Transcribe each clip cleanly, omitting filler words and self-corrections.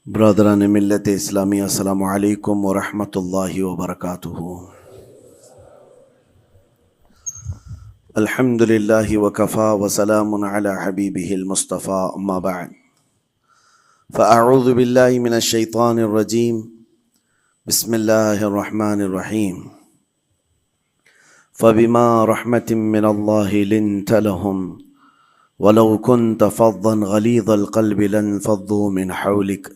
برادران ملت اسلامی، السلام علیکم ورحمۃ اللہ وبرکاتہ۔ الحمد للہ وکفا وسلام علی حبیبہ المصطفیٰ، اما بعد فاعوذ باللہ من الشیطان الرجیم، بسم اللہ الرحمن الرحیم۔ فبما رحمۃ من اللہ لنت لهم ولو كنت فظا غلیظ القلب لانفضوا من حولک،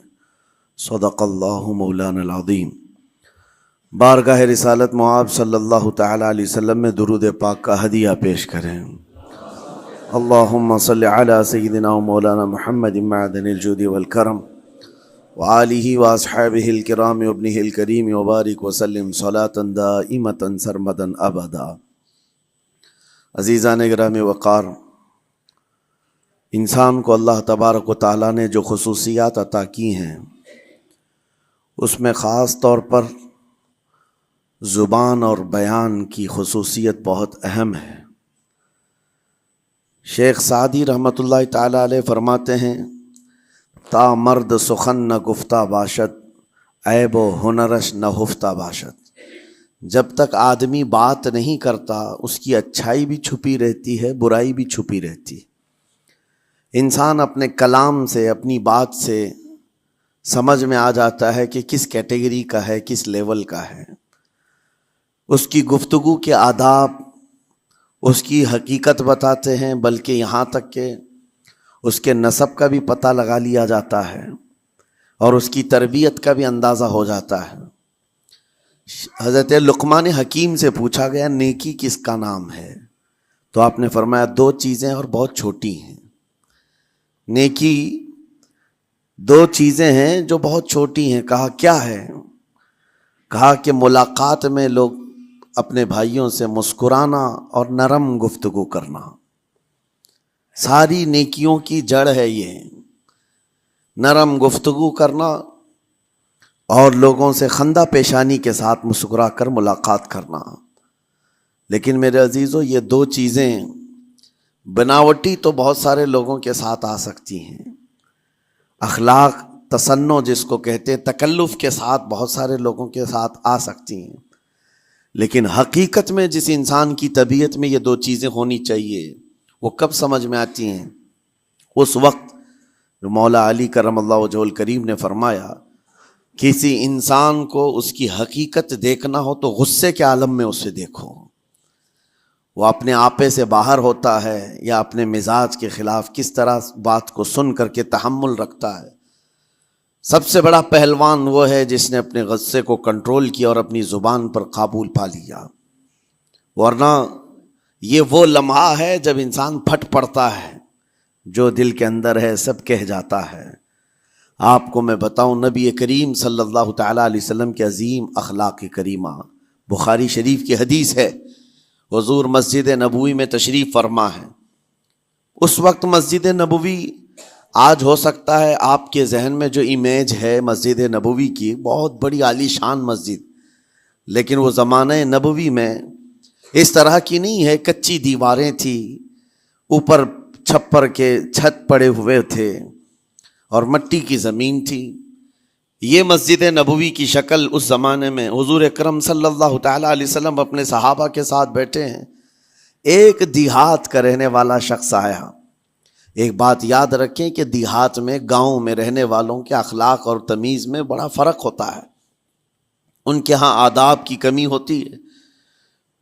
صدق اللہ مولانا العظیم۔ بارگاہ رسالت معاب صلی اللہ تعالی علیہ وسلم میں درود پاک کا ہدیہ پیش کریں۔ اللہم صلی علی سیدنا و مولانا محمد معدن الجود والکرم وآلہ واصحابہ الکرام وابنہ الکریم وبارک وسلم صلاة دائمة سرمدا ابدا۔ عزیزان گرامی وقار، انسان کو اللہ تبارک و تعالیٰ نے جو خصوصیات عطا کی ہیں، اس میں خاص طور پر زبان اور بیان کی خصوصیت بہت اہم ہے۔ شیخ سعدی رحمۃ اللہ تعالی علیہ فرماتے ہیں، تا مرد سخن نہ گفتہ باشد، عیب و ہنرش نہ ہفتہ باشد۔ جب تک آدمی بات نہیں کرتا، اس کی اچھائی بھی چھپی رہتی ہے، برائی بھی چھپی رہتی ہے۔ انسان اپنے کلام سے، اپنی بات سے سمجھ میں آ جاتا ہے کہ کس کیٹیگری کا ہے، کس لیول کا ہے۔ اس کی گفتگو کے آداب اس کی حقیقت بتاتے ہیں، بلکہ یہاں تک کہ اس کے نسب کا بھی پتہ لگا لیا جاتا ہے اور اس کی تربیت کا بھی اندازہ ہو جاتا ہے۔ حضرت لقمان حکیم سے پوچھا گیا، نیکی کس کا نام ہے؟ تو آپ نے فرمایا، دو چیزیں اور بہت چھوٹی ہیں۔ نیکی دو چیزیں ہیں جو بہت چھوٹی ہیں۔ کہا کیا ہے؟ کہا کہ ملاقات میں لوگ اپنے بھائیوں سے مسکرانا اور نرم گفتگو کرنا۔ ساری نیکیوں کی جڑ ہے یہ، نرم گفتگو کرنا اور لوگوں سے خندہ پیشانی کے ساتھ مسکرا کر ملاقات کرنا۔ لیکن میرے عزیزو، یہ دو چیزیں بناوٹی تو بہت سارے لوگوں کے ساتھ آ سکتی ہیں، اخلاق تصنع جس کو کہتے ہیں، تکلف کے ساتھ بہت سارے لوگوں کے ساتھ آ سکتی ہیں، لیکن حقیقت میں جس انسان کی طبیعت میں یہ دو چیزیں ہونی چاہیے، وہ کب سمجھ میں آتی ہیں؟ اس وقت جو مولا علی کرم اللہ وجہہ الکریم نے فرمایا، کسی انسان کو اس کی حقیقت دیکھنا ہو تو غصے کے عالم میں اسے دیکھو۔ وہ اپنے آپے سے باہر ہوتا ہے یا اپنے مزاج کے خلاف کس طرح بات کو سن کر کے تحمل رکھتا ہے۔ سب سے بڑا پہلوان وہ ہے جس نے اپنے غصے کو کنٹرول کیا اور اپنی زبان پر قابو پا لیا، ورنہ یہ وہ لمحہ ہے جب انسان پھٹ پڑتا ہے، جو دل کے اندر ہے سب کہہ جاتا ہے۔ آپ کو میں بتاؤں، نبی کریم صلی اللہ تعالیٰ علیہ وسلم کے عظیم اخلاق کریمہ، بخاری شریف کی حدیث ہے، حضور مسجد نبوی میں تشریف فرما ہے۔ اس وقت مسجد نبوی، آج ہو سکتا ہے آپ کے ذہن میں جو امیج ہے مسجد نبوی کی، بہت بڑی عالی شان مسجد، لیکن وہ زمانہ نبوی میں اس طرح کی نہیں ہے۔ کچی دیواریں تھی، اوپر چھپر کے چھت پڑے ہوئے تھے اور مٹی کی زمین تھی۔ یہ مسجد نبوی کی شکل اس زمانے میں حضور اکرم صلی اللہ تعالیٰ علیہ وسلم اپنے صحابہ کے ساتھ بیٹھے ہیں۔ ایک دیہات کا رہنے والا شخص آیا۔ ایک بات یاد رکھیں کہ دیہات میں، گاؤں میں رہنے والوں کے اخلاق اور تمیز میں بڑا فرق ہوتا ہے، ان کے ہاں آداب کی کمی ہوتی ہے۔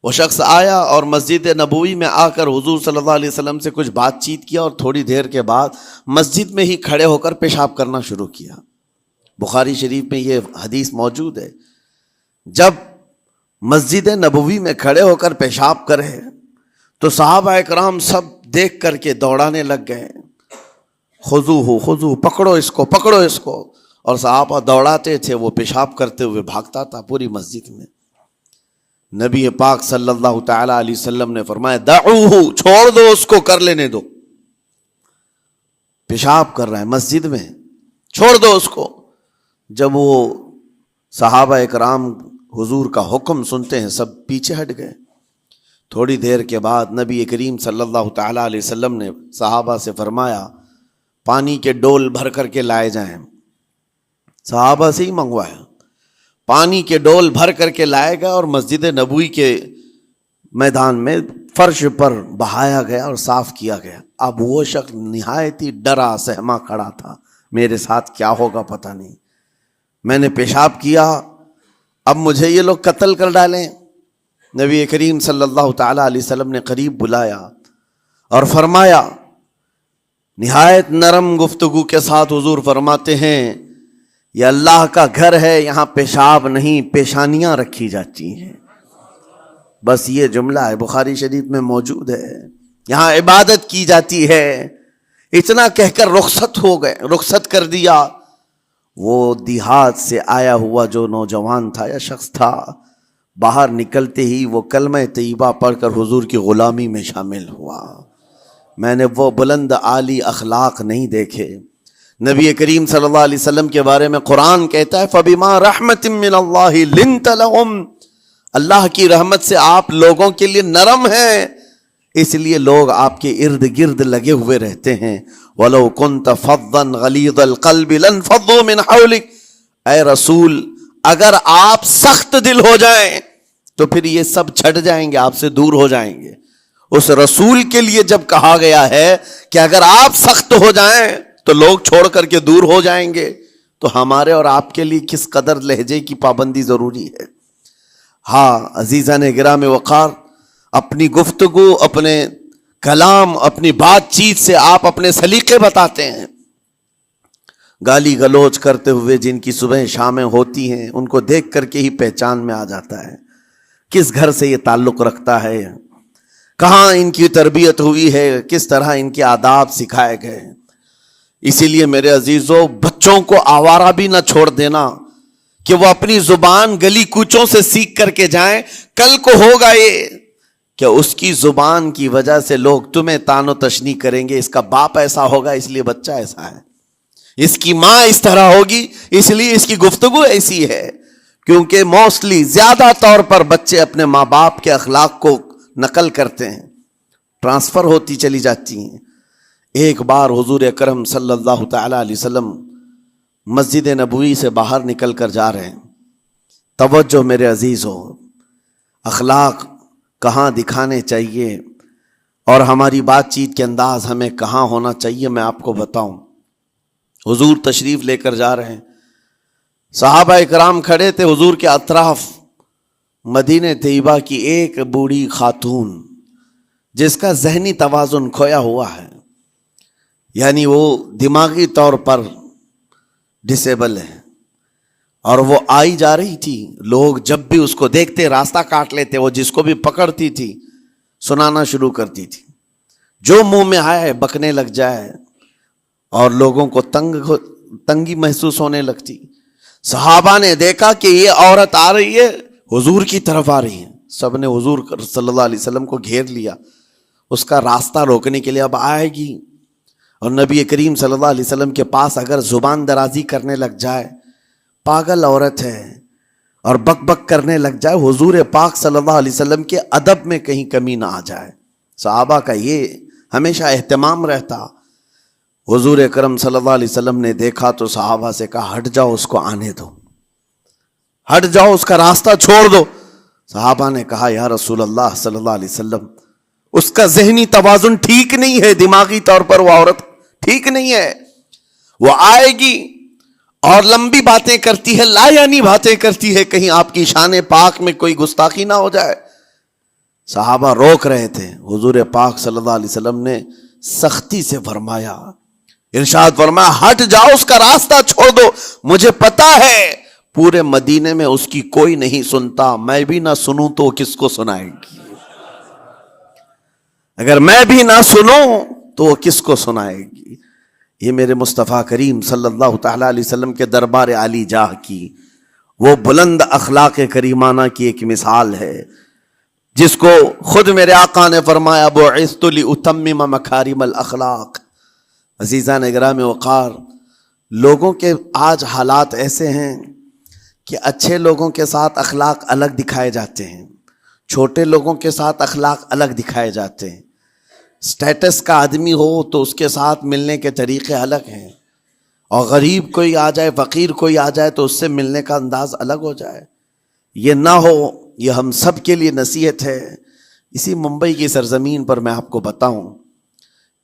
وہ شخص آیا اور مسجد نبوی میں آ کر حضور صلی اللہ علیہ وسلم سے کچھ بات چیت کیا، اور تھوڑی دیر کے بعد مسجد میں ہی کھڑے ہو کر پیشاب کرنا شروع کیا۔ بخاری شریف میں یہ حدیث موجود ہے۔ جب مسجد نبوی میں کھڑے ہو کر پیشاب کرے تو صحابہ اکرام سب دیکھ کر کے دوڑانے لگ گئے، خذوہ خذوہ، پکڑو اس کو، پکڑو اس کو، اور صحابہ دوڑاتے تھے، وہ پیشاب کرتے ہوئے بھاگتا تھا پوری مسجد میں۔ نبی پاک صلی اللہ تعالی علیہ وسلم نے فرمایا، دعوہ، چھوڑ دو اس کو، کر لینے دو، پیشاب کر رہا ہے مسجد میں، چھوڑ دو اس کو۔ جب وہ صحابہ اکرام حضور کا حکم سنتے ہیں، سب پیچھے ہٹ گئے۔ تھوڑی دیر کے بعد نبی کریم صلی اللہ تعالیٰ علیہ وسلم نے صحابہ سے فرمایا، پانی کے ڈول بھر کر کے لائے جائیں۔ صحابہ سے ہی منگوایا، پانی کے ڈول بھر کر کے لائے گا اور مسجد نبوی کے میدان میں فرش پر بہایا گیا اور صاف کیا گیا۔ اب وہ شخص نہایت ہی ڈرا سہما کھڑا تھا، میرے ساتھ کیا ہوگا پتہ نہیں، میں نے پیشاب کیا، اب مجھے یہ لوگ قتل کر ڈالیں۔ نبی کریم صلی اللہ تعالی علیہ وسلم نے قریب بلایا اور فرمایا، نہایت نرم گفتگو کے ساتھ حضور فرماتے ہیں، یہ اللہ کا گھر ہے، یہاں پیشاب نہیں پیشانیاں رکھی جاتی ہیں۔ بس یہ جملہ ہے، بخاری شریف میں موجود ہے، یہاں عبادت کی جاتی ہے۔ اتنا کہہ کر رخصت ہو گئے، رخصت کر دیا۔ وہ دیہات سے آیا ہوا جو نوجوان تھا یا شخص تھا، باہر نکلتے ہی وہ کلمہ طیبہ پڑھ کر حضور کی غلامی میں شامل ہوا۔ میں نے وہ بلند عالی اخلاق نہیں دیکھے۔ نبی کریم صلی اللہ علیہ وسلم کے بارے میں قرآن کہتا ہے، فَبِمَا رَحْمَةٍ مِّنَ اللَّهِ لِنْتَ لَهُمْ، اللہ کی رحمت سے آپ لوگوں کے لیے نرم ہیں، اس لیے لوگ آپ کے ارد گرد لگے ہوئے رہتے ہیں۔ وَلَوْ كُنْتَ فَظًّا غَلِيظَ الْقَلْبِ لَانفَضُّوا مِنْ حَوْلِكَ، اے رسول اگر آپ سخت دل ہو جائیں تو پھر یہ سب چھٹ جائیں گے، آپ سے دور ہو جائیں گے۔ اس رسول کے لیے جب کہا گیا ہے کہ اگر آپ سخت ہو جائیں تو لوگ چھوڑ کر کے دور ہو جائیں گے، تو ہمارے اور آپ کے لیے کس قدر لہجے کی پابندی ضروری ہے۔ ہاں عزیزان گرام وقار، اپنی گفتگو، اپنے کلام، اپنی بات چیت سے آپ اپنے سلیقے بتاتے ہیں۔ گالی گلوچ کرتے ہوئے جن کی صبح شامیں ہوتی ہیں، ان کو دیکھ کر کے ہی پہچان میں آ جاتا ہے کس گھر سے یہ تعلق رکھتا ہے، کہاں ان کی تربیت ہوئی ہے، کس طرح ان کے آداب سکھائے گئے۔ اسی لیے میرے عزیزو، بچوں کو آوارہ بھی نہ چھوڑ دینا کہ وہ اپنی زبان گلی کوچوں سے سیکھ کر کے جائیں۔ کل کو ہوگا یہ کہ اس کی زبان کی وجہ سے لوگ تمہیں تان و تشنیع کریں گے، اس کا باپ ایسا ہوگا اس لیے بچہ ایسا ہے، اس کی ماں اس طرح ہوگی اس لیے اس کی گفتگو ایسی ہے۔ کیونکہ موسٹلی زیادہ طور پر بچے اپنے ماں باپ کے اخلاق کو نقل کرتے ہیں، ٹرانسفر ہوتی چلی جاتی ہیں۔ ایک بار حضور اکرم صلی اللہ تعالی علیہ وسلم مسجد نبوی سے باہر نکل کر جا رہے ہیں۔ توجہ میرے عزیزو، اخلاق کہاں دکھانے چاہیے اور ہماری بات چیت کے انداز ہمیں کہاں ہونا چاہیے، میں آپ کو بتاؤں۔ حضور تشریف لے کر جا رہے ہیں، صحابہ اکرام کھڑے تھے حضور کے اطراف۔ مدینہ طیبہ کی ایک بوڑھی خاتون جس کا ذہنی توازن کھویا ہوا ہے، یعنی وہ دماغی طور پر ڈسیبل ہے، اور وہ آئی جا رہی تھی۔ لوگ جب بھی اس کو دیکھتے راستہ کاٹ لیتے، وہ جس کو بھی پکڑتی تھی سنانا شروع کرتی تھی، جو منہ میں آئے بکنے لگ جائے، اور لوگوں کو تنگی محسوس ہونے لگتی۔ صحابہ نے دیکھا کہ یہ عورت آ رہی ہے، حضور کی طرف آ رہی ہے، سب نے حضور صلی اللہ علیہ وسلم کو گھیر لیا، اس کا راستہ روکنے کے لیے۔ اب آئے گی اور نبی کریم صلی اللہ علیہ وسلم کے پاس اگر زبان درازی کرنے لگ جائے، پاگل عورت ہے، اور بک بک کرنے لگ جائے، حضور پاک صلی اللہ علیہ وسلم کے ادب میں کہیں کمی نہ آ جائے۔ صحابہ کا یہ ہمیشہ اہتمام رہتا۔ حضور اکرم صلی اللہ علیہ وسلم نے دیکھا تو صحابہ سے کہا، ہٹ جاؤ، اس کو آنے دو، ہٹ جاؤ، اس کا راستہ چھوڑ دو۔ صحابہ نے کہا، یا رسول اللہ صلی اللہ علیہ وسلم، اس کا ذہنی توازن ٹھیک نہیں ہے، دماغی طور پر وہ عورت ٹھیک نہیں ہے، وہ آئے گی اور لمبی باتیں کرتی ہے، لا یعنی باتیں کرتی ہے، کہیں آپ کی شان پاک میں کوئی گستاخی نہ ہو جائے۔ صحابہ روک رہے تھے، حضور پاک صلی اللہ علیہ وسلم نے سختی سے فرمایا، ارشاد فرمایا، ہٹ جاؤ، اس کا راستہ چھوڑ دو، مجھے پتا ہے پورے مدینے میں اس کی کوئی نہیں سنتا، میں بھی نہ سنوں تو کس کو سنائے گی، اگر میں بھی نہ سنوں تو وہ کس کو سنائے گی۔ یہ میرے مصطفیٰ کریم صلی اللہ تعالی علیہ وسلم کے دربار عالی جاہ کی وہ بلند اخلاق کریمانہ کی ایک مثال ہے، جس کو خود میرے آقا نے فرمایا، بعثت لأتمم مکارم الاخلاق۔ عزیزان گرامی وقار، لوگوں کے آج حالات ایسے ہیں کہ اچھے لوگوں کے ساتھ اخلاق الگ دکھائے جاتے ہیں، چھوٹے لوگوں کے ساتھ اخلاق الگ دکھائے جاتے ہیں۔ سٹیٹس کا آدمی ہو تو اس کے ساتھ ملنے کے طریقے الگ ہیں، اور غریب کوئی آ جائے، فقیر کوئی آ جائے تو اس سے ملنے کا انداز الگ ہو جائے. یہ نہ ہو، یہ ہم سب کے لیے نصیحت ہے. اسی ممبئی کی سرزمین پر میں آپ کو بتاؤں،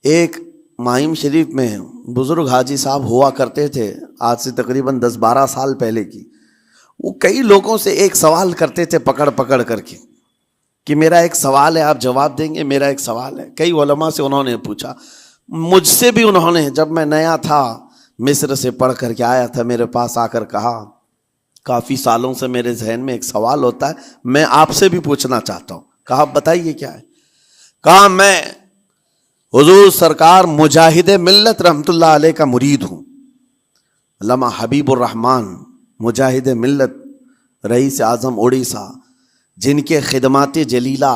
ایک ماہم شریف میں بزرگ حاجی صاحب ہوا کرتے تھے، آج سے تقریباً 10-12 سال پہلے کی. وہ کئی لوگوں سے ایک سوال کرتے تھے پکڑ پکڑ کر کے کہ میرا ایک سوال ہے، آپ جواب دیں گے، میرا ایک سوال ہے. کئی علماء سے انہوں نے پوچھا، مجھ سے بھی انہوں نے، جب میں نیا تھا مصر سے پڑھ کر کے آیا تھا، میرے پاس آ کر کہا کافی سالوں سے میرے ذہن میں ایک سوال ہوتا ہے، میں آپ سے بھی پوچھنا چاہتا ہوں. کہا بتائیے کیا ہے. کہا میں حضور سرکار مجاہد ملت رحمت اللہ علیہ کا مرید ہوں. علامہ حبیب الرحمن مجاہد ملت، رئیس اعظم اڑیسہ، جن کے خدمات جلیلہ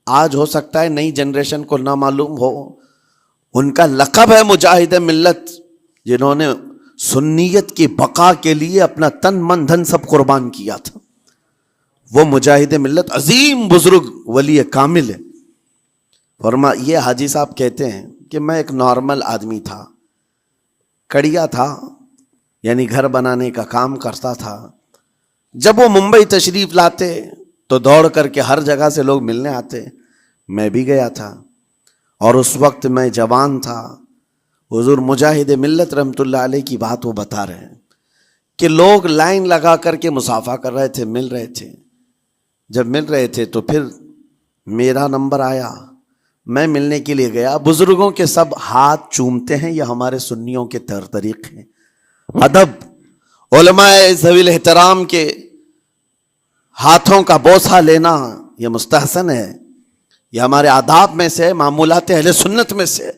آج ہو سکتا ہے نئی جنریشن کو نہ معلوم ہو. ان کا لقب ہے مجاہد ملت، جنہوں نے سنیت کی بقا کے لیے اپنا تن من دھن سب قربان کیا تھا. وہ مجاہد ملت عظیم بزرگ ولی کامل ہے. یہ حاجی صاحب کہتے ہیں کہ میں ایک نارمل آدمی تھا، کڑیا تھا، یعنی گھر بنانے کا کام کرتا تھا. جب وہ ممبئی تشریف لاتے تو دوڑ کر کے ہر جگہ سے لوگ ملنے آتے. میں بھی گیا تھا، اور اس وقت میں جوان تھا. حضور مجاہد ملت رحمت اللہ علیہ کی بات وہ بتا رہے ہیں کہ لوگ لائن لگا کر کے مصافحہ کر رہے تھے، مل رہے تھے. جب مل رہے تھے تو پھر میرا نمبر آیا، میں ملنے کے لیے گیا. بزرگوں کے سب ہاتھ چومتے ہیں، یہ ہمارے سنیوں کے طور طریقے ہیں. ادب، علماء ذوی الاحترام کے ہاتھوں کا بوسہ لینا یہ مستحسن ہے، یہ ہمارے آداب میں سے، معمولات اہل سنت میں سے.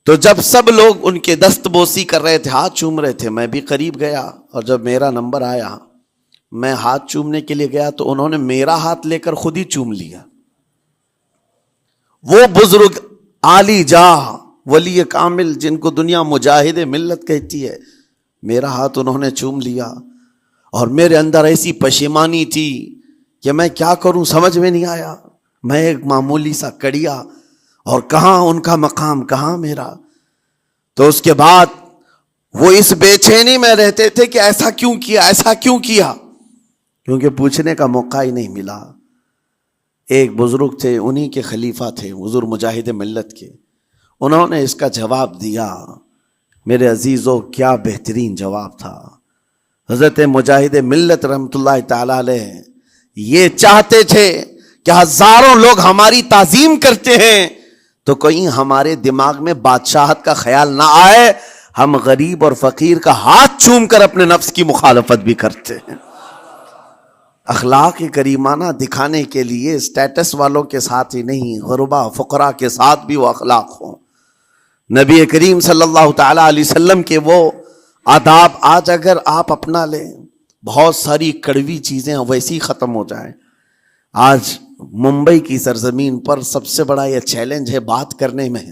تو جب سب لوگ ان کے دست بوسی کر رہے تھے، ہاتھ چوم رہے تھے، میں بھی قریب گیا، اور جب میرا نمبر آیا میں ہاتھ چومنے کے لیے گیا تو انہوں نے میرا ہاتھ لے کر خود ہی چوم لیا. وہ بزرگ عالی جاہ ولی کامل جن کو دنیا مجاہد ملت کہتی ہے، میرا ہاتھ انہوں نے چوم لیا. اور میرے اندر ایسی پشیمانی تھی کہ میں کیا کروں، سمجھ میں نہیں آیا. میں ایک معمولی سا کڑیا، اور کہاں ان کا مقام، کہاں میرا. تو اس کے بعد وہ اس بے چینی میں رہتے تھے کہ ایسا کیوں کیا، ایسا کیوں کیا، کیونکہ پوچھنے کا موقع ہی نہیں ملا. ایک بزرگ تھے، انہی کے خلیفہ تھے حضور مجاہد ملت کے، انہوں نے اس کا جواب دیا. میرے عزیزو کیا بہترین جواب تھا. حضرت مجاہد ملت رحمت اللہ تعالی علیہ یہ چاہتے تھے کہ ہزاروں لوگ ہماری تعظیم کرتے ہیں تو کہیں ہمارے دماغ میں بادشاہت کا خیال نہ آئے، ہم غریب اور فقیر کا ہاتھ چوم کر اپنے نفس کی مخالفت بھی کرتے ہیں. اخلاق کریمانہ دکھانے کے لیے اسٹیٹس والوں کے ساتھ ہی نہیں، غربا فقراء کے ساتھ بھی وہ اخلاق ہوں. نبی کریم صلی اللہ تعالی علیہ وسلم کے وہ آداب آج اگر آپ اپنا لیں، بہت ساری کڑوی چیزیں ویسی ختم ہو جائیں. آج ممبئی کی سرزمین پر سب سے بڑا یہ چیلنج ہے بات کرنے میں.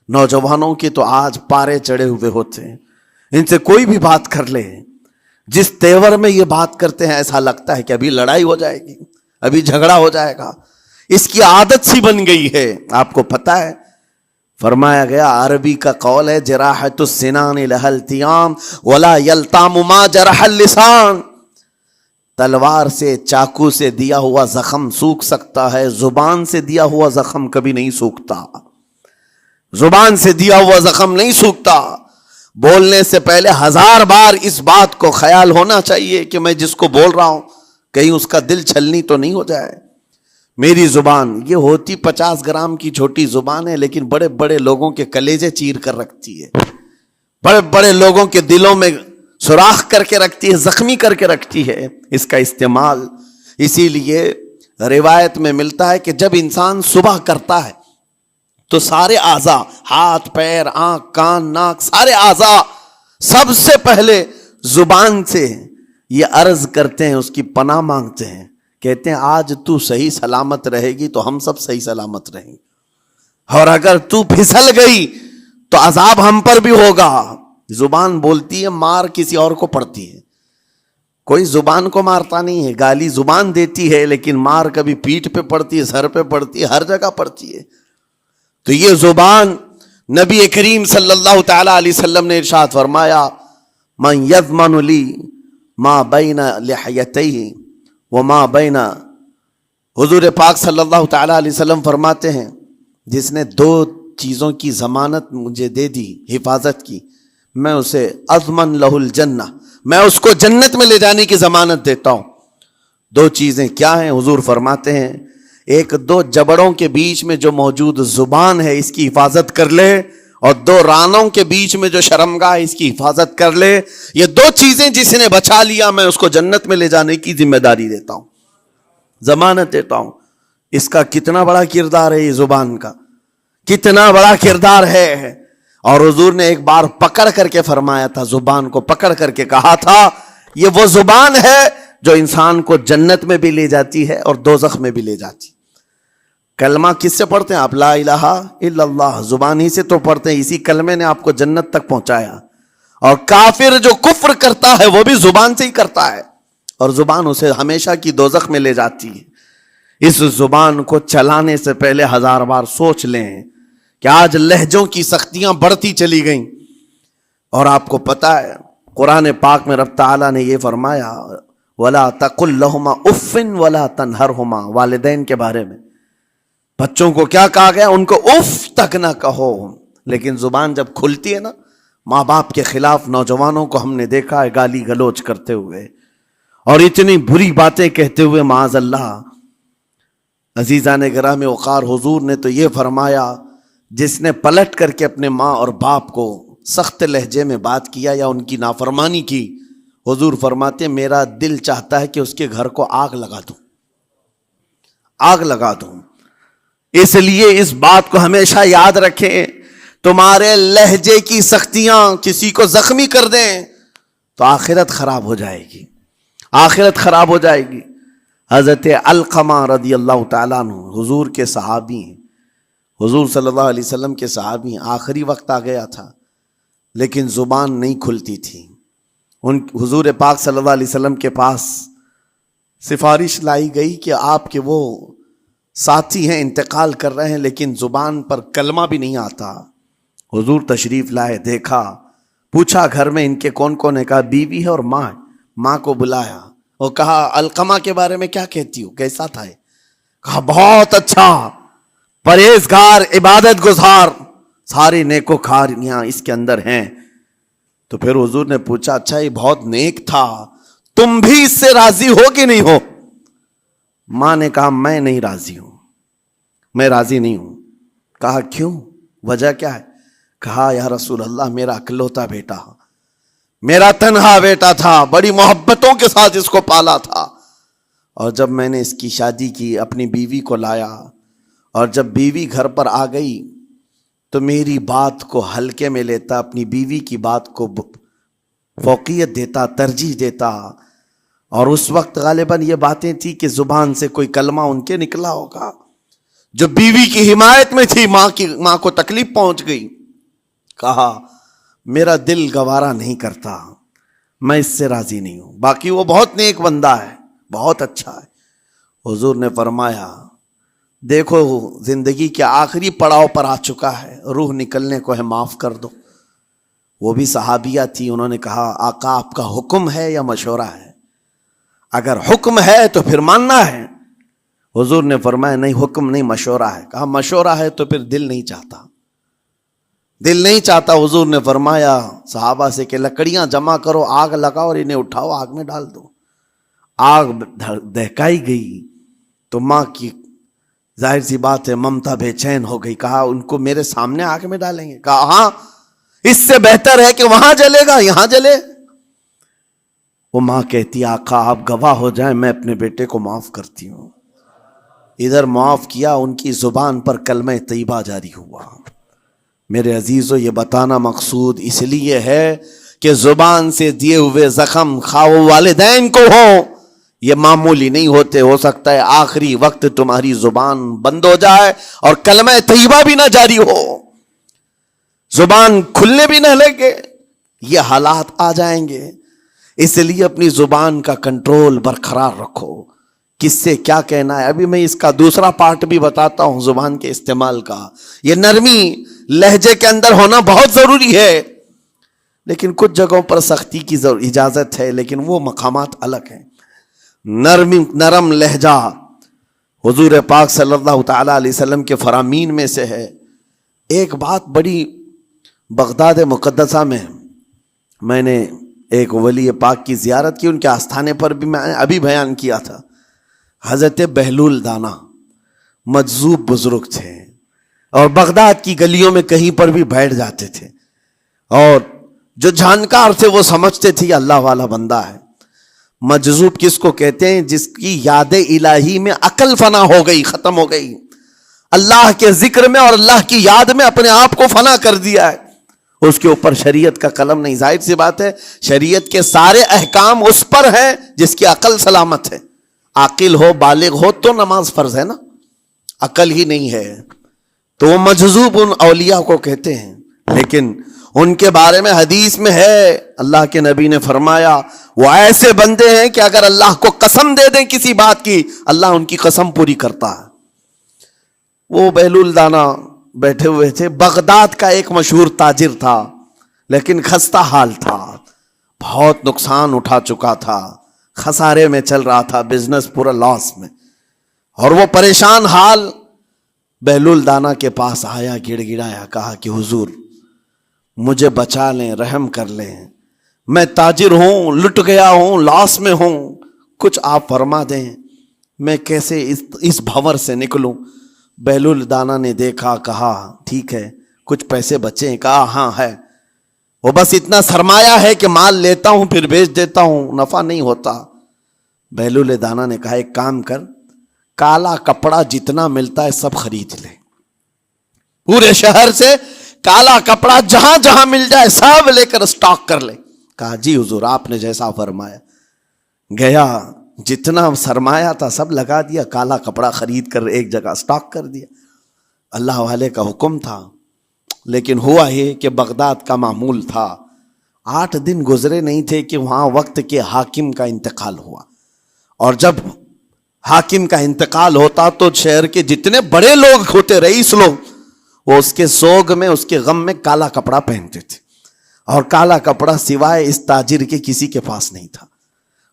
نوجوانوں کے تو آج پارے چڑھے ہوئے ہوتے ہیں، ان سے کوئی بھی بات کر لے، جس تیور میں یہ بات کرتے ہیں ایسا لگتا ہے کہ ابھی لڑائی ہو جائے گی، ابھی جھگڑا ہو جائے گا. اس کی عادت سی بن گئی ہے. آپ کو پتہ ہے فرمایا گیا، عربی کا قول ہے، جراحت السنان لها التیام ولا یلتام ما جرح اللسان. تلوار سے، چاقو سے دیا ہوا زخم سوکھ سکتا ہے، زبان سے دیا ہوا زخم کبھی نہیں سوکھتا. زبان سے دیا ہوا زخم نہیں سوکھتا. بولنے سے پہلے 1000 بار اس بات کو خیال ہونا چاہیے کہ میں جس کو بول رہا ہوں کہیں اس کا دل چھلنی تو نہیں ہو جائے. میری زبان یہ ہوتی 50 گرام کی چھوٹی زبان ہے، لیکن بڑے بڑے لوگوں کے کلیجے چیر کر رکھتی ہے، بڑے بڑے لوگوں کے دلوں میں سوراخ کر کے رکھتی ہے، زخمی کر کے رکھتی ہے اس کا استعمال. اسی لیے روایت میں ملتا ہے کہ جب انسان صبح کرتا ہے تو سارے اعضاء، ہاتھ پیر آنکھ کان ناک، سارے اعضاء سب سے پہلے زبان سے یہ عرض کرتے ہیں، اس کی پناہ مانگتے ہیں، کہتے ہیں آج تو صحیح سلامت رہے گی تو ہم سب صحیح سلامت رہیں گے، اور اگر تو پھسل گئی تو عذاب ہم پر بھی ہوگا. زبان بولتی ہے، مار کسی اور کو پڑتی ہے. کوئی زبان کو مارتا نہیں ہے، گالی زبان دیتی ہے، لیکن مار کبھی پیٹھ پہ پڑتی ہے، سر پہ پڑتی ہے، ہر جگہ پڑتی ہے. تو یہ زبان نبی کریم صلی اللہ تعالی علیہ وسلم نے ارشاد فرمایا من یضمن لی ما بین لحیتیہ وما بین، حضور پاک صلی اللہ تعالی علیہ وسلم فرماتے ہیں جس نے دو چیزوں کی ضمانت مجھے دے دی، حفاظت کی، میں اسے اضمن لہ الجنہ، میں اس کو جنت میں لے جانے کی ضمانت دیتا ہوں۔ دو چیزیں کیا ہیں؟ حضور فرماتے ہیں ایک دو جبڑوں کے بیچ میں جو موجود زبان ہے اس کی حفاظت کر لے، اور دو رانوں کے بیچ میں جو شرمگاہ ہے اس کی حفاظت کر لے، یہ دو چیزیں جس نے بچا لیا میں اس کو جنت میں لے جانے کی ذمہ داری دیتا ہوں، ضمانت دیتا ہوں۔ اس کا کتنا بڑا کردار ہے، یہ زبان کا کتنا بڑا کردار ہے۔ اور حضور نے ایک بار پکڑ کر کے فرمایا تھا، زبان کو پکڑ کر کے کہا تھا یہ وہ زبان ہے جو انسان کو جنت میں بھی لے جاتی ہے اور دوزخ میں بھی لے جاتی۔ کلمہ کس سے پڑھتے ہیں آپ؟ لا الہ الا اللہ، زبان ہی سے تو پڑھتے ہیں، اسی کلمے نے آپ کو جنت تک پہنچایا۔ اور کافر جو کفر کرتا ہے وہ بھی زبان سے ہی کرتا ہے، اور زبان اسے ہمیشہ کی دوزخ میں لے جاتی ہے۔ اس زبان کو چلانے سے پہلے 1000 بار سوچ لیں کہ آج لہجوں کی سختیاں بڑھتی چلی گئیں، اور آپ کو پتہ ہے قرآن پاک میں رب تعالیٰ نے یہ فرمایا وَلَا تَقُلْ لَهُمَا اُفٍّ وَلَا تَنْهَرْهُمَا، والدین کے بارے میں بچوں کو کیا کہا گیا؟ ان کو اف تک نہ کہو۔ لیکن زبان جب کھلتی ہے نا، ماں باپ کے خلاف نوجوانوں کو ہم نے دیکھا ہے گالی گلوچ کرتے ہوئے اور اتنی بری باتیں کہتے ہوئے، معاذ اللہ۔ عزیزان گرامی وقار، حضور نے تو یہ فرمایا جس نے پلٹ کر کے اپنے ماں اور باپ کو سخت لہجے میں بات کیا یا ان کی نافرمانی کی، حضور فرماتے ہیں میرا دل چاہتا ہے کہ اس کے گھر کو آگ لگا دوں، آگ لگا دوں۔ اس لیے اس بات کو ہمیشہ یاد رکھیں، تمہارے لہجے کی سختیاں کسی کو زخمی کر دیں تو آخرت خراب ہو جائے گی، آخرت خراب ہو جائے گی۔ حضرت علقمہ رضی اللہ تعالیٰ عنہ حضور کے صحابی ہیں، حضور صلی اللہ علیہ وسلم کے صحابی ہیں، آخری وقت آ گیا تھا لیکن زبان نہیں کھلتی تھی۔ حضور پاک صلی اللہ علیہ وسلم کے پاس سفارش لائی گئی کہ آپ کے وہ ساتھی ہیں انتقال کر رہے ہیں لیکن زبان پر کلمہ بھی نہیں آتا۔ حضور تشریف لائے، دیکھا، پوچھا گھر میں ان کے کون کون ہے؟ کہا بیوی ہے اور ماں ہے۔ ماں کو بلایا اور کہا علقمہ کے بارے میں کیا کہتی ہو، کیسا تھا؟ کہا بہت اچھا، پرہیزگار، عبادت گزار، سارے نیکوکاریاں اس کے اندر ہیں۔ تو پھر حضور نے پوچھا اچھا یہ بہت نیک تھا، تم بھی اس سے راضی ہو کہ نہیں ہو؟ ماں نے کہا میں نہیں راضی ہوں، میں راضی نہیں ہوں۔ کہا کیوں، وجہ کیا ہے؟ کہا یا رسول اللہ میرا اکلوتا بیٹا، میرا تنہا بیٹا تھا، بڑی محبتوں کے ساتھ اس کو پالا تھا، اور جب میں نے اس کی شادی کی اپنی بیوی کو لایا، اور جب بیوی گھر پر آ گئی تو میری بات کو ہلکے میں لیتا، اپنی بیوی کی بات کو فوقیت دیتا، ترجیح دیتا، اور اس وقت غالباً یہ باتیں تھی کہ زبان سے کوئی کلمہ ان کے نکلا ہوگا جو بیوی کی حمایت میں تھی، ماں کو تکلیف پہنچ گئی۔ کہا میرا دل گوارا نہیں کرتا، میں اس سے راضی نہیں ہوں، باقی وہ بہت نیک بندہ ہے، بہت اچھا ہے۔ حضور نے فرمایا دیکھو زندگی کے آخری پڑاؤ پر آ چکا ہے، روح نکلنے کو ہے، معاف کر دو۔ وہ بھی صحابیہ تھی، انہوں نے کہا آقا آپ کا حکم ہے یا مشورہ ہے؟ اگر حکم ہے تو پھر ماننا ہے۔ حضور نے فرمایا نہیں، حکم نہیں، مشورہ ہے۔ کہا مشورہ ہے تو پھر دل نہیں چاہتا، دل نہیں چاہتا۔ حضور نے فرمایا صحابہ سے کہ لکڑیاں جمع کرو، آگ لگاؤ اور انہیں اٹھاؤ، آگ میں ڈال دو۔ آگ دہکائی گئی تو ماں کی ظاہر سی بات ہے ممتا بے چین ہو گئی۔ کہا ان کو میرے سامنے آگ میں ڈالیں گے؟ کہا ہاں، اس سے بہتر ہے کہ وہاں جلے گا، یہاں جلے۔ وہ ماں کہتی آقا آپ گواہ ہو جائیں، میں اپنے بیٹے کو معاف کرتی ہوں۔ ادھر معاف کیا، ان کی زبان پر کلمہ طیبہ جاری ہوا۔ میرے عزیزو یہ بتانا مقصود اس لیے ہے کہ زبان سے دیے ہوئے زخم خواہ والدین کو ہو، یہ معمولی نہیں ہوتے۔ ہو سکتا ہے آخری وقت تمہاری زبان بند ہو جائے اور کلمہ طیبہ بھی نہ جاری ہو، زبان کھلنے بھی نہ لگے، یہ حالات آ جائیں گے۔ اس لیے اپنی زبان کا کنٹرول برقرار رکھو، کس سے کیا کہنا ہے۔ ابھی میں اس کا دوسرا پارٹ بھی بتاتا ہوں زبان کے استعمال کا۔ یہ نرمی لہجے کے اندر ہونا بہت ضروری ہے، لیکن کچھ جگہوں پر سختی کی اجازت ہے، لیکن وہ مقامات الگ ہیں۔ نرم لہجہ حضور پاک صلی اللہ تعالی علیہ وسلم کے فرامین میں سے ہے۔ ایک بات بڑی بغداد مقدسہ میں نے ایک ولی پاک کی زیارت کی، ان کے آستانے پر بھی میں نے ابھی بیان کیا تھا۔ حضرت بہلول دانا مجذوب بزرگ تھے، اور بغداد کی گلیوں میں کہیں پر بھی بیٹھ جاتے تھے، اور جو جانکار تھے وہ سمجھتے تھے یہ اللہ والا بندہ ہے۔ مجذوب کس کو کہتے ہیں؟ جس کی یاد الہی میں عقل فنا ہو گئی، ختم ہو گئی، اللہ کے ذکر میں اور اللہ کی یاد میں اپنے آپ کو فنا کر دیا ہے، اس کے اوپر شریعت کا قلم نہیں۔ ظاہر سی بات ہے شریعت کے سارے احکام اس پر ہیں جس کی عقل سلامت ہے۔ عاقل ہو، بالغ ہو تو نماز فرض ہے نا، عقل ہی نہیں ہے تو وہ مجذوب ان اولیاء کو کہتے ہیں۔ لیکن ان کے بارے میں حدیث میں ہے، اللہ کے نبی نے فرمایا وہ ایسے بندے ہیں کہ اگر اللہ کو قسم دے دیں کسی بات کی، اللہ ان کی قسم پوری کرتا ہے۔ وہ بہلول دانا بیٹھے ہوئے تھے، بغداد کا ایک مشہور تاجر تھا، لیکن خستہ حال تھا، بہت نقصان اٹھا چکا تھا، خسارے میں چل رہا تھا، بزنس پورا لاس میں، اور وہ پریشان حال بہلول دانا کے پاس آیا، گڑ گڑایا، کہا کہ حضور مجھے بچا لیں، رحم کر لیں، میں تاجر ہوں، لٹ گیا ہوں، لاس میں ہوں، کچھ آپ فرما دیں، میں کیسے اس بھنور سے نکلوں؟ بہلول دانا نے دیکھا، کہا ٹھیک ہے کچھ پیسے بچے ہیں؟ کہا ہاں ہے، وہ بس اتنا سرمایہ ہے کہ مال لیتا ہوں پھر بیچ دیتا ہوں، نفع نہیں ہوتا۔ بہلول دانا نے کہا ایک کام کر، کالا کپڑا جتنا ملتا ہے سب خرید لے، پورے شہر سے کالا کپڑا جہاں جہاں مل جائے سب لے کر اسٹاک کر لے۔ کہا جی حضور آپ نے جیسا فرمایا۔ گیا، جتنا سرمایہ تھا سب لگا دیا، کالا کپڑا خرید کر ایک جگہ اسٹاک کر دیا۔ اللہ والے کا حکم تھا، لیکن ہوا یہ کہ بغداد کا معمول تھا، 8 دن گزرے نہیں تھے کہ وہاں وقت کے حاکم کا انتقال ہوا، اور جب حاکم کا انتقال ہوتا تو شہر کے جتنے بڑے لوگ ہوتے، رئیس لوگ، وہ اس کے سوگ میں، اس کے غم میں کالا کپڑا پہنتے تھے، اور کالا کپڑا سوائے اس تاجر کے کسی کے پاس نہیں تھا،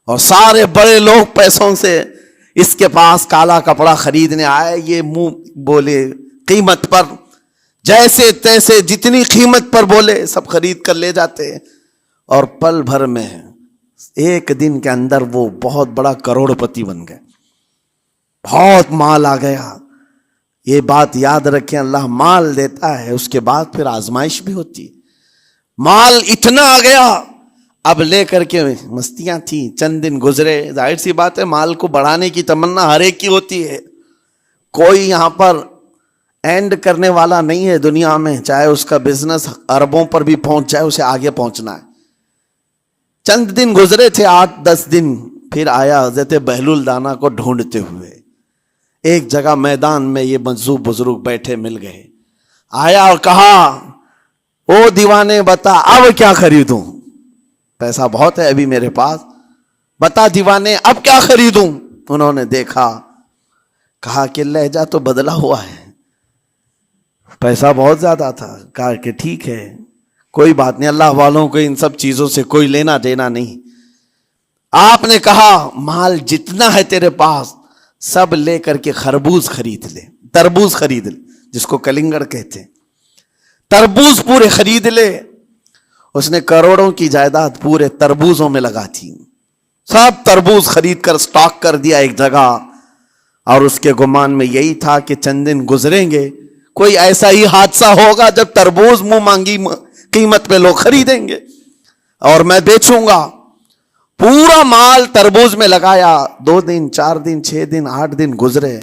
اور سارے بڑے لوگ پیسوں سے اس کے پاس کالا کپڑا خریدنے آئے، یہ منہ بولے قیمت پر، جیسے تیسے جتنی قیمت پر بولے سب خرید کر لے جاتے، اور پل بھر میں ایک دن کے اندر وہ بہت بڑا کروڑ پتی بن گئے، بہت مال آ گیا۔ یہ بات یاد رکھیں، اللہ مال دیتا ہے، اس کے بعد پھر آزمائش بھی ہوتی ہے۔ مال اتنا آ گیا، اب لے کر کے مستیاں تھیں، چند دن گزرے، ظاہر سی بات ہے مال کو بڑھانے کی تمنا ہر ایک کی ہوتی ہے، کوئی یہاں پر اینڈ کرنے والا نہیں ہے دنیا میں، چاہے اس کا بزنس اربوں پر بھی پہنچ جائے، اسے آگے پہنچنا ہے۔ چند دن گزرے تھے، 8-10 دن، پھر آیا حضرت بہلول دانا کو ڈھونڈتے ہوئے، ایک جگہ میدان میں یہ مجذوب بزرگ بیٹھے مل گئے، آیا اور کہا او دیوانے بتا اب کیا خریدوں، پیسہ بہت ہے ابھی میرے پاس، بتا دیوانے اب کیا خریدوں؟ انہوں نے دیکھا، کہا کہ لہجہ تو بدلا ہوا ہے، پیسہ بہت زیادہ تھا، کہا کہ ٹھیک ہے کوئی بات نہیں، اللہ والوں کو ان سب چیزوں سے کوئی لینا دینا نہیں۔ آپ نے کہا مال جتنا ہے تیرے پاس سب لے کر کے خربوز خرید لے، تربوز خرید لے، جس کو کلنگڑ کہتے ہیں، تربوز پورے خرید لے۔ اس نے کروڑوں کی جائیداد پورے تربوزوں میں لگا تھی، سب تربوز خرید کر سٹاک کر دیا ایک جگہ، اور اس کے گمان میں یہی تھا کہ چند دن گزریں گے، کوئی ایسا ہی حادثہ ہوگا جب تربوز منہ مانگی قیمت پہ لوگ خریدیں گے اور میں بیچوں گا۔ پورا مال تربوز میں لگایا، 2 دن 4 دن 6 دن 8 دن گزرے،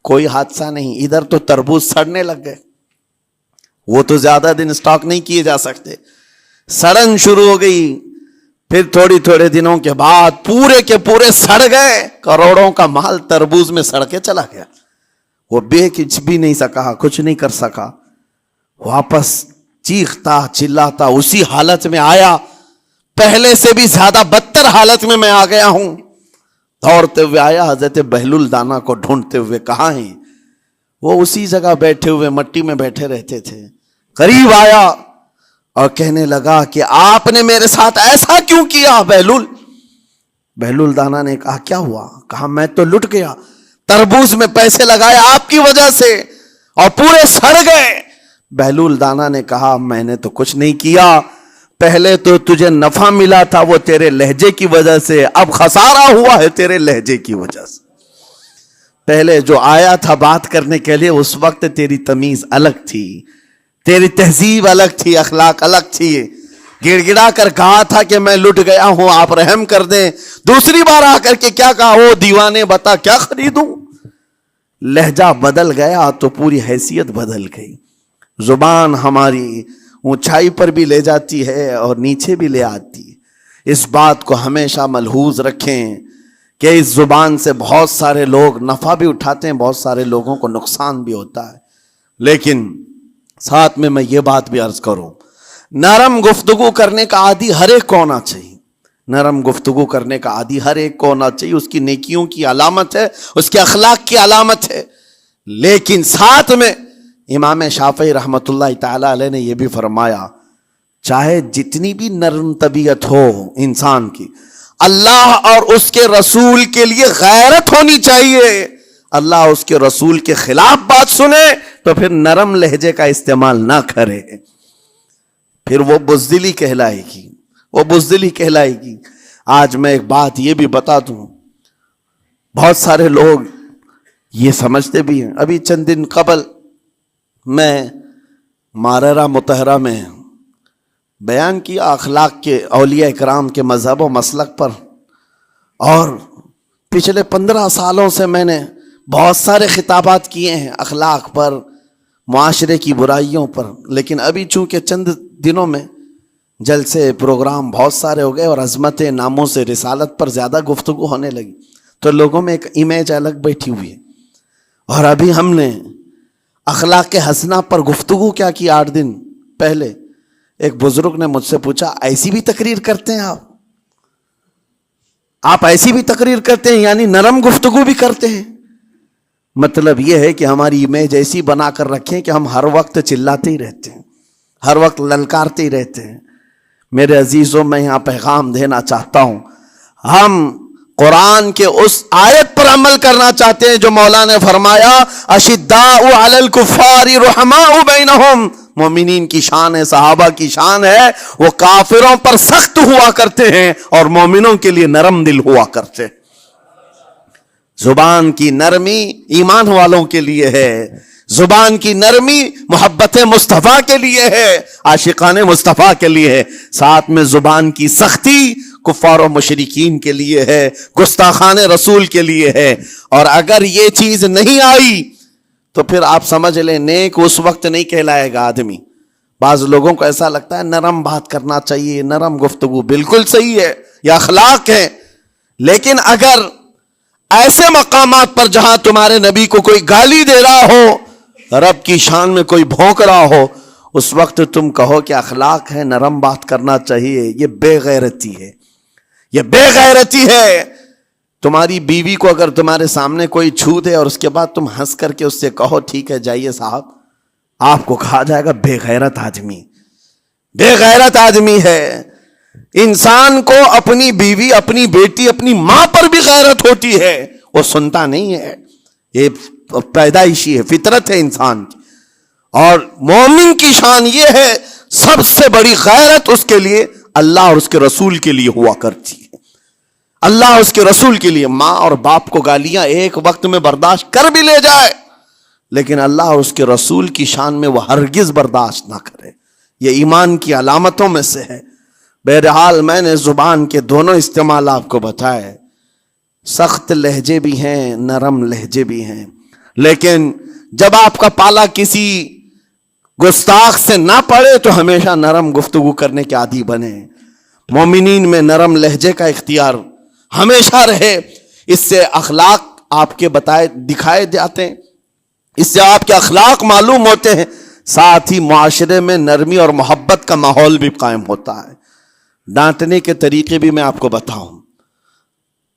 کوئی حادثہ نہیں، ادھر تو تربوز سڑنے لگ گئے، وہ تو زیادہ دن سٹاک نہیں کیے جا سکتے، سڑن شروع ہو گئی، پھر تھوڑے دنوں کے بعد پورے کے پورے سڑ گئے، کروڑوں کا مال تربوز میں سڑ کے چلا گیا، وہ بیچ بھی نہیں سکا، کچھ نہیں کر سکا، واپس چیختا چلاتا اسی حالت میں آیا، پہلے سے بھی زیادہ بدتر حالت میں آ گیا ہوں، دوڑتے ہوئے آیا، حضرت بہلول دانا کو ڈھونڈتے ہوئے، کہاں ہیں؟ وہ اسی جگہ بیٹھے ہوئے مٹی میں بیٹھے رہتے تھے، قریب آیا اور کہنے لگا کہ آپ نے میرے ساتھ ایسا کیوں کیا بہلول؟ بہلول دانا نے کہا کیا ہوا؟ کہا میں تو لٹ گیا، تربوز میں پیسے لگائے آپ کی وجہ سے اور پورے سڑ گئے۔ بہلول دانا نے کہا میں نے تو کچھ نہیں کیا، پہلے تو تجھے نفع ملا تھا وہ تیرے لہجے کی وجہ سے، اب خسارہ ہوا ہے تیرے لہجے کی وجہ سے۔ پہلے جو آیا تھا بات کرنے کے لیے اس وقت تیری تمیز الگ تھی، تیری تہذیب الگ تھی، اخلاق الگ تھی، گڑ گڑا کر کہا تھا کہ میں لٹ گیا ہوں آپ رحم کر دیں۔ دوسری بار آ کر کے کیا کہا؟ او دیوانے بتا کیا خریدوں؟ لہجہ بدل گیا تو پوری حیثیت بدل گئی۔ زبان ہماری اونچائی پر بھی لے جاتی ہے اور نیچے بھی لے آتی ہے۔ اس بات کو ہمیشہ ملحوظ رکھیں کہ اس زبان سے بہت سارے لوگ نفع بھی اٹھاتے ہیں، بہت سارے لوگوں کو نقصان بھی ہوتا ہے۔ لیکن ساتھ میں یہ بات بھی عرض کروں، نرم گفتگو کرنے کا عادی ہر ایک کو ہونا چاہیے، نرم گفتگو کرنے کا عادی ہر ایک کو ہونا چاہیے، اس کی نیکیوں کی علامت ہے، اس کے اخلاق کی علامت ہے۔ لیکن ساتھ میں امام شافعی رحمۃ اللہ تعالی علیہ نے یہ بھی فرمایا، چاہے جتنی بھی نرم طبیعت ہو انسان کی، اللہ اور اس کے رسول کے لیے غیرت ہونی چاہیے۔ اللہ اس کے رسول کے خلاف بات سنے تو پھر نرم لہجے کا استعمال نہ کرے، پھر وہ بزدلی کہلائے گی، وہ بزدلی کہلائے گی۔ آج میں ایک بات یہ بھی بتا دوں، بہت سارے لوگ یہ سمجھتے بھی ہیں۔ ابھی چند دن قبل میں ماررہ مطہرہ میں بیان کیا اخلاق کے، اولیاء کرام کے مذہب و مسلک پر، اور پچھلے 15 سالوں سے میں نے بہت سارے خطابات کیے ہیں اخلاق پر، معاشرے کی برائیوں پر، لیکن ابھی چونکہ چند دنوں میں جلسے پروگرام بہت سارے ہو گئے اور عظمت ناموں سے رسالت پر زیادہ گفتگو ہونے لگی، تو لوگوں میں ایک امیج الگ بیٹھی ہوئی ہے۔ اور ابھی ہم نے اخلاق حسنہ پر گفتگو کیا کی 8 دن پہلے، ایک بزرگ نے مجھ سے پوچھا ایسی بھی تقریر کرتے ہیں آپ ایسی بھی تقریر کرتے ہیں، یعنی نرم گفتگو بھی کرتے ہیں؟ مطلب یہ ہے کہ ہماری امیج ایسی بنا کر رکھیں کہ ہم ہر وقت چلاتے ہی رہتے ہیں، ہر وقت للکارتے ہی رہتے ہیں۔ میرے عزیزوں، میں یہاں پیغام دینا چاہتا ہوں، ہم قرآن کے اس آیت پر عمل کرنا چاہتے ہیں جو مولا نے فرمایا اشداء علی الکفار رحماء بینہم۔ مومنین کی شان ہے، صحابہ کی شان ہے، وہ کافروں پر سخت ہوا کرتے ہیں اور مومنوں کے لیے نرم دل ہوا کرتے ہیں۔ زبان کی نرمی ایمان والوں کے لیے ہے، زبان کی نرمی محبت مصطفیٰ کے لیے ہے، عاشقان مصطفیٰ کے لیے ہے، ساتھ میں زبان کی سختی کفار و مشرکین کے لیے ہے، گستاخان رسول کے لیے ہے۔ اور اگر یہ چیز نہیں آئی تو پھر آپ سمجھ لیں نیک اس وقت نہیں کہلائے گا آدمی۔ بعض لوگوں کو ایسا لگتا ہے نرم بات کرنا چاہیے، نرم گفتگو، بالکل صحیح ہے، یہ اخلاق ہے، لیکن اگر ایسے مقامات پر جہاں تمہارے نبی کو کوئی گالی دے رہا ہو، رب کی شان میں کوئی بھونک رہا ہو، اس وقت تم کہو کہ اخلاق ہے، نرم بات کرنا چاہیے، یہ بے غیرتی ہے، یہ بے غیرتی ہے۔ تمہاری بیوی کو اگر تمہارے سامنے کوئی چھو دے اور اس کے بعد تم ہنس کر کے اس سے کہو ٹھیک ہے جائیے صاحب، آپ کو کہا جائے گا بے غیرت آدمی، بے غیرت آدمی ہے۔ انسان کو اپنی بیوی، اپنی بیٹی، اپنی ماں پر بھی غیرت ہوتی ہے، وہ سنتا نہیں ہے، یہ پیدائشی ہے، فطرت ہے انسان کی۔ اور مومن کی شان یہ ہے، سب سے بڑی غیرت اس کے لیے اللہ اور اس کے رسول کے لیے ہوا کرتی ہے۔ اللہ اور اس کے رسول کے لیے ماں اور باپ کو گالیاں ایک وقت میں برداشت کر بھی لے جائے، لیکن اللہ اور اس کے رسول کی شان میں وہ ہرگز برداشت نہ کرے، یہ ایمان کی علامتوں میں سے ہے۔ بہرحال میں نے زبان کے دونوں استعمال آپ کو بتائے، سخت لہجے بھی ہیں، نرم لہجے بھی ہیں، لیکن جب آپ کا پالا کسی گستاخ سے نہ پڑے تو ہمیشہ نرم گفتگو کرنے کے عادی بنے۔ مومنین میں نرم لہجے کا اختیار ہمیشہ رہے، اس سے اخلاق آپ کے بتائے دکھائے جاتے ہیں، اس سے آپ کے اخلاق معلوم ہوتے ہیں، ساتھ ہی معاشرے میں نرمی اور محبت کا ماحول بھی قائم ہوتا ہے۔ ڈانٹنے کے طریقے بھی میں آپ کو بتاؤں،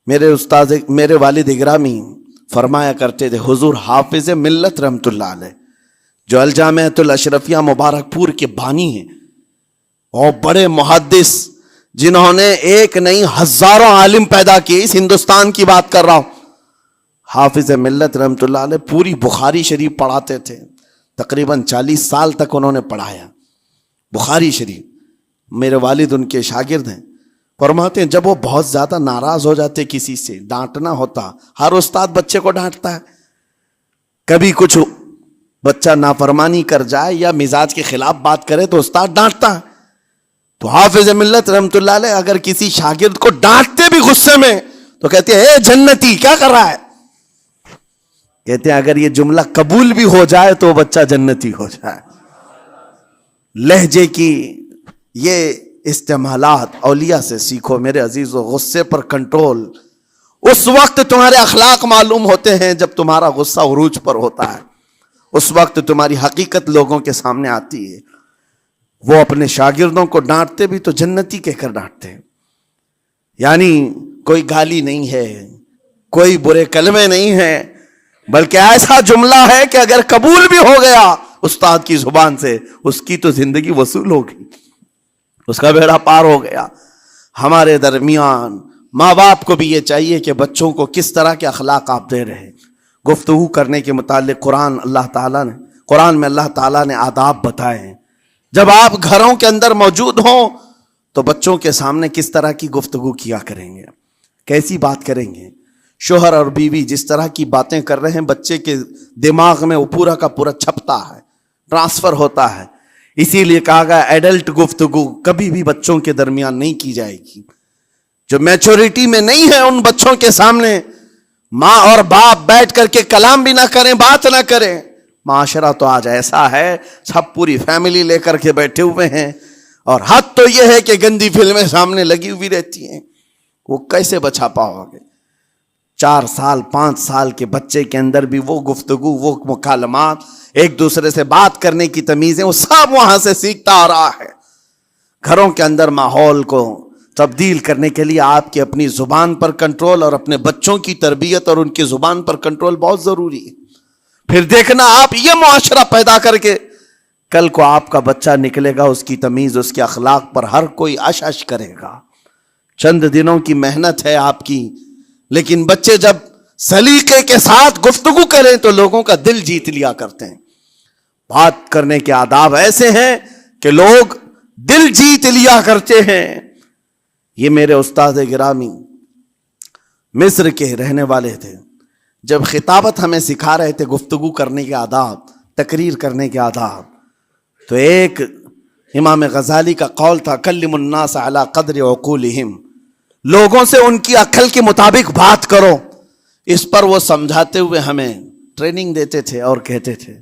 میرے والد اگرامی فرمایا کرتے تھے، حضور حافظ ملت رحمت اللہ علیہ جو الجامعۃ الاشرفیہ مبارک پور کے بانی ہیں اور بڑے محدث، جنہوں نے ایک نہیں ہزاروں عالم پیدا کیے، اس ہندوستان کی بات کر رہا ہوں، حافظ ملت رحمۃ اللہ علیہ پوری بخاری شریف پڑھاتے تھے، تقریباً 40 سال تک انہوں نے پڑھایا بخاری شریف. میرے والد ان کے شاگرد ہیں. فرماتے ہیں جب وہ بہت زیادہ ناراض ہو جاتے کسی سے، ڈانٹنا ہوتا، ہر استاد بچے کو ڈانٹتا ہے، کبھی کچھ بچہ نافرمانی کر جائے یا مزاج کے خلاف بات کرے تو استاد ڈانٹتا ہے. تو حافظ ملت رحمۃ اللہ علیہ اگر کسی شاگرد کو ڈانٹتے بھی غصے میں تو کہتے ہیں اے جنتی کیا کر رہا ہے. کہتے ہیں اگر یہ جملہ قبول بھی ہو جائے تو بچہ جنتی ہو جائے. لہجے کی یہ استعمالات اولیاء سے سیکھو میرے عزیزو. غصے پر کنٹرول اس وقت تمہارے اخلاق معلوم ہوتے ہیں جب تمہارا غصہ عروج پر ہوتا ہے. اس وقت تمہاری حقیقت لوگوں کے سامنے آتی ہے. وہ اپنے شاگردوں کو ڈانٹتے بھی تو جنتی کہہ کر ڈانٹتے ہیں، یعنی کوئی گالی نہیں ہے، کوئی برے کلمے نہیں ہیں، بلکہ ایسا جملہ ہے کہ اگر قبول بھی ہو گیا استاد کی زبان سے، اس کی تو زندگی وصول ہوگی، اس کا بیڑا پار ہو گیا. ہمارے درمیان ماں باپ کو بھی یہ چاہیے کہ بچوں کو کس طرح کے اخلاق آپ دے رہے ہیں. گفتگو کرنے کے متعلق قرآن میں اللہ تعالیٰ نے آداب بتائے ہیں. جب آپ گھروں کے اندر موجود ہوں تو بچوں کے سامنے کس طرح کی گفتگو کیا کریں گے، کیسی بات کریں گے. شوہر اور بیوی جس طرح کی باتیں کر رہے ہیں بچے کے دماغ میں وہ پورا کا پورا چھپتا ہے، ٹرانسفر ہوتا ہے. اسی لیے کہا گیا ایڈلٹ گفتگو کبھی بھی بچوں کے درمیان نہیں کی جائے گی. جو میچورٹی میں نہیں ہے ان بچوں کے سامنے ماں اور باپ بیٹھ کر کے کلام بھی نہ کریں، بات نہ کریں. معاشرہ تو آج ایسا ہے سب پوری فیملی لے کر کے بیٹھے ہوئے ہیں، اور حد تو یہ ہے کہ گندی فلمیں سامنے لگی ہوئی رہتی ہیں. وہ کیسے بچا پاؤ گے؟ 4 سال 5 سال کے بچے کے اندر بھی وہ گفتگو، وہ مکالمات، ایک دوسرے سے بات کرنے کی تمیزیں، وہ سب وہاں سے سیکھتا آ رہا ہے. گھروں کے اندر ماحول کو تبدیل کرنے کے لیے آپ کی اپنی زبان پر کنٹرول اور اپنے بچوں کی تربیت اور ان کی زبان پر کنٹرول بہت ضروری ہے. پھر دیکھنا آپ یہ معاشرہ پیدا کر کے کل کو آپ کا بچہ نکلے گا، اس کی تمیز، اس کے اخلاق پر ہر کوئی اش اش کرے گا. چند دنوں کی محنت ہے آپ کی، لیکن بچے جب سلیقے کے ساتھ گفتگو کریں تو لوگوں کا دل جیت لیا کرتے ہیں. بات کرنے کے آداب ایسے ہیں کہ لوگ دل جیت لیا کرتے ہیں. یہ میرے استاد گرامی مصر کے رہنے والے تھے. جب خطابت ہمیں سکھا رہے تھے گفتگو کرنے کے آداب، تقریر کرنے کے آداب، تو ایک امام غزالی کا قول تھا کلم الناس علی قدر عقولہم، لوگوں سے ان کی عقل کے مطابق بات کرو. اس پر وہ سمجھاتے ہوئے ہمیں ٹریننگ دیتے تھے اور کہتے تھے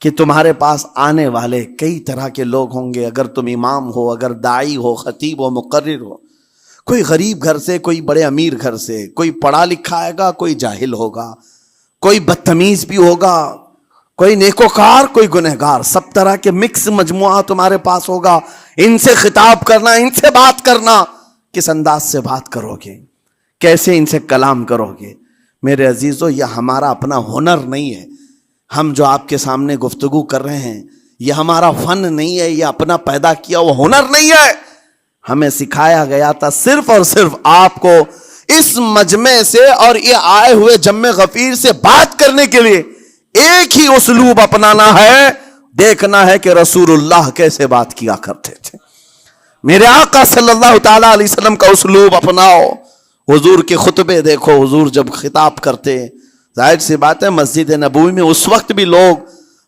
کہ تمہارے پاس آنے والے کئی طرح کے لوگ ہوں گے. اگر تم امام ہو، اگر داعی ہو، خطیب ہو، مقرر ہو، کوئی غریب گھر سے، کوئی بڑے امیر گھر سے، کوئی پڑھا لکھا آئے گا، کوئی جاہل ہوگا، کوئی بدتمیز بھی ہوگا، کوئی نیکوکار، کوئی گنہگار، سب طرح کے مکس مجموعہ تمہارے پاس ہوگا. ان سے خطاب کرنا، ان سے بات کرنا، کس انداز سے بات کرو گے، کیسے ان سے کلام کرو گے. میرے عزیزو یہ ہمارا اپنا ہنر نہیں ہے. ہم جو آپ کے سامنے گفتگو کر رہے ہیں یہ ہمارا فن نہیں ہے، یہ اپنا پیدا کیا وہ ہنر نہیں ہے. ہمیں سکھایا گیا تھا صرف اور صرف آپ کو اس مجمع سے اور یہ آئے ہوئے جمع غفیر سے بات کرنے کے لیے ایک ہی اسلوب اپنانا ہے. دیکھنا ہے کہ رسول اللہ کیسے بات کیا کرتے تھے. میرے آقا صلی اللہ تعالی علیہ وسلم کا اسلوب اپناؤ. حضور کے خطبے دیکھو، حضور جب خطاب کرتے، ظاہر سی بات ہے مسجد نبوی میں اس وقت بھی لوگ،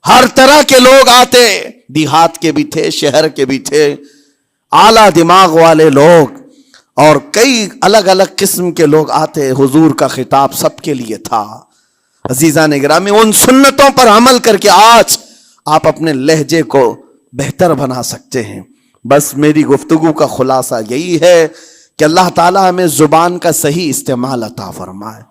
ہر طرح کے لوگ آتے، دیہات کے بھی تھے، شہر کے بھی تھے، اعلیٰ دماغ والے لوگ اور کئی الگ الگ قسم کے لوگ آتے. حضور کا خطاب سب کے لیے تھا. عزیزان گرامی، ان سنتوں پر عمل کر کے آج آپ اپنے لہجے کو بہتر بنا سکتے ہیں. بس میری گفتگو کا خلاصہ یہی ہے کہ اللہ تعالیٰ ہمیں زبان کا صحیح استعمال عطا فرمائے،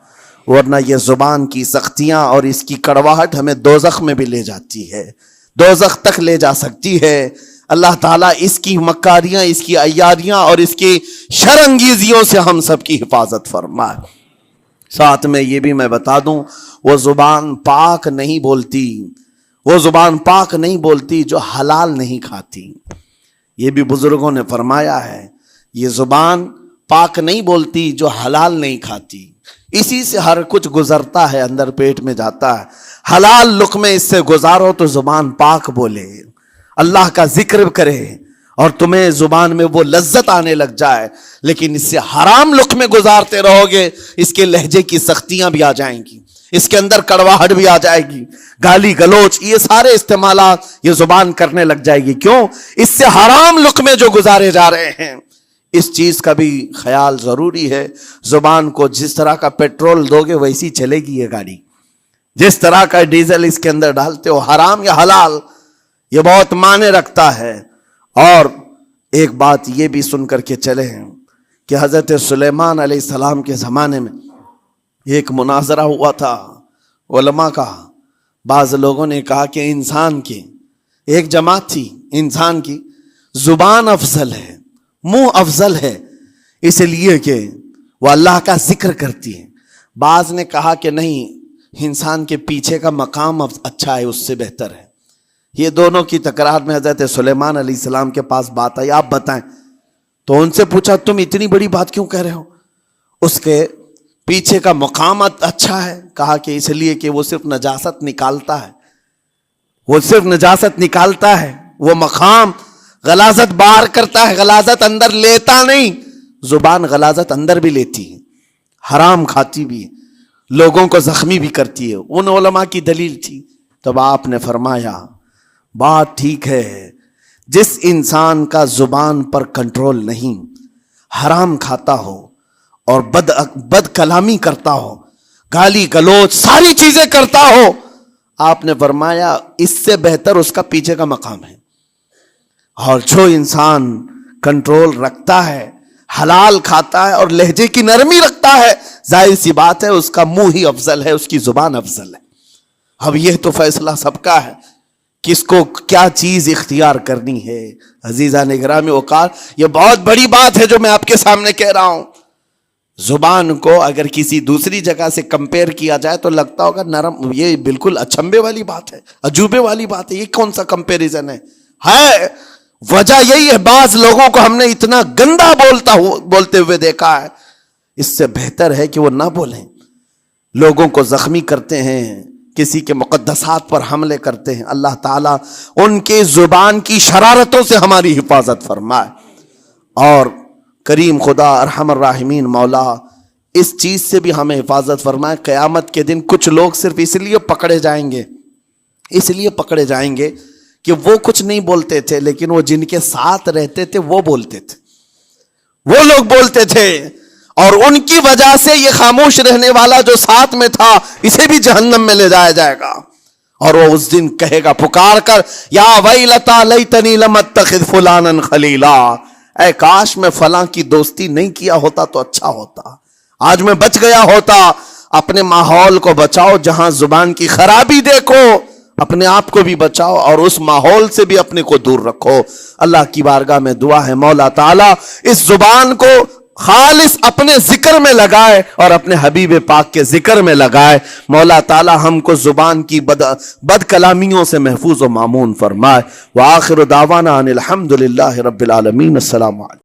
ورنہ یہ زبان کی سختیاں اور اس کی کڑواہٹ ہمیں دوزخ میں بھی لے جاتی ہے، دوزخ تک لے جا سکتی ہے. اللہ تعالیٰ اس کی مکاریاں، اس کی عیاریاں اور اس کی شرانگیزیوں سے ہم سب کی حفاظت فرمائے. ساتھ میں یہ بھی میں بتا دوں، وہ زبان پاک نہیں بولتی، وہ زبان پاک نہیں بولتی جو حلال نہیں کھاتی. یہ بھی بزرگوں نے فرمایا ہے، یہ زبان پاک نہیں بولتی جو حلال نہیں کھاتی. اسی سے ہر کچھ گزرتا ہے، اندر پیٹ میں جاتا ہے. حلال لقمے اس سے گزارو تو زبان پاک بولے، اللہ کا ذکر کرے اور تمہیں زبان میں وہ لذت آنے لگ جائے. لیکن اس سے حرام لقمے گزارتے رہو گے، اس کے لہجے کی سختیاں بھی آ جائیں گی، اس کے اندر کڑواہٹ بھی آ جائے گی، گالی گلوچ، یہ سارے استعمالات یہ زبان کرنے لگ جائے گی. کیوں؟ اس سے حرام لقمے جو گزارے جا رہے ہیں. اس چیز کا بھی خیال ضروری ہے. زبان کو جس طرح کا پیٹرول دو گے ویسی چلے گی یہ گاڑی. جس طرح کا ڈیزل اس کے اندر ڈالتے ہو، حرام یا حلال، یہ بہت معنی رکھتا ہے. اور ایک بات یہ بھی سن کر کے چلے ہیں کہ حضرت سلیمان علیہ السلام کے زمانے میں ایک مناظرہ ہوا تھا علماء کا. بعض لوگوں نے کہا کہ انسان کی ایک جماعت تھی، انسان کی زبان افضل ہے، منہ افضل ہے، اس لیے کہ وہ اللہ کا ذکر کرتی ہے. بعض نے کہا کہ نہیں، انسان کے پیچھے کا مقام اچھا ہے، اس سے بہتر ہے. یہ دونوں کی تکرار میں حضرت سلیمان علیہ السلام کے پاس بات آئی، آپ بتائیں. تو ان سے پوچھا تم اتنی بڑی بات کیوں کہہ رہے ہو؟ اس کے پیچھے کا مقام اچھا ہے. کہا کہ اس لیے کہ وہ صرف نجاست نکالتا ہے، وہ صرف نجاست نکالتا ہے، وہ مقام غلاظت باہر کرتا ہے، غلاظت اندر لیتا نہیں. زبان غلاظت اندر بھی لیتی ہے، حرام کھاتی بھی ہے، لوگوں کو زخمی بھی کرتی ہے. ان علماء کی دلیل تھی. تب آپ نے فرمایا بات ٹھیک ہے، جس انسان کا زبان پر کنٹرول نہیں، حرام کھاتا ہو اور بد کلامی کرتا ہو، گالی گلوچ ساری چیزیں کرتا ہو، آپ نے فرمایا اس سے بہتر اس کا پیچھے کا مقام ہے. اور جو انسان کنٹرول رکھتا ہے، حلال کھاتا ہے اور لہجے کی نرمی رکھتا ہے، ظاہر سی بات ہے اس کا منہ ہی افضل ہے، اس کی زبان افضل ہے. اب یہ تو فیصلہ سب کا ہے، کس کو کیا چیز اختیار کرنی ہے. عزیزان گرامی اوقات، یہ بہت بڑی بات ہے جو میں آپ کے سامنے کہہ رہا ہوں. زبان کو اگر کسی دوسری جگہ سے کمپیئر کیا جائے تو لگتا ہوگا نرم، یہ بالکل اچنبے والی بات ہے، عجوبے والی بات ہے، یہ کون سا کمپیریزن ہے. وجہ یہی ہے، بعض لوگوں کو ہم نے اتنا گندا بولتے ہوئے دیکھا ہے. اس سے بہتر ہے کہ وہ نہ بولیں. لوگوں کو زخمی کرتے ہیں، کسی کے مقدسات پر حملے کرتے ہیں. اللہ تعالیٰ ان کے زبان کی شرارتوں سے ہماری حفاظت فرمائے. اور کریم خدا ارحم الراحمین مولا اس چیز سے بھی ہمیں حفاظت فرمائے. قیامت کے دن کچھ لوگ صرف اس لیے پکڑے جائیں گے کہ وہ کچھ نہیں بولتے تھے، لیکن وہ جن کے ساتھ رہتے تھے وہ بولتے تھے، وہ لوگ بولتے تھے، اور ان کی وجہ سے یہ خاموش رہنے والا جو ساتھ میں تھا اسے بھی جہنم میں لے جایا جائے گا. اور وہ اس دن کہے گا پکار کر، یا ویلتا لیتنی لم اتخذ فلانا خلیلا، اے کاش میں فلاں کی دوستی نہیں کیا ہوتا تو اچھا ہوتا، آج میں بچ گیا ہوتا. اپنے ماحول کو بچاؤ، جہاں زبان کی خرابی دیکھو اپنے آپ کو بھی بچاؤ اور اس ماحول سے بھی اپنے کو دور رکھو. اللہ کی بارگاہ میں دعا ہے مولا تعالیٰ اس زبان کو خالص اپنے ذکر میں لگائے اور اپنے حبیب پاک کے ذکر میں لگائے. مولا تعالیٰ ہم کو زبان کی بد کلامیوں سے محفوظ و مامون فرمائے. وآخر دعوانا ان الحمد للہ رب العالمین. السلام علیکم.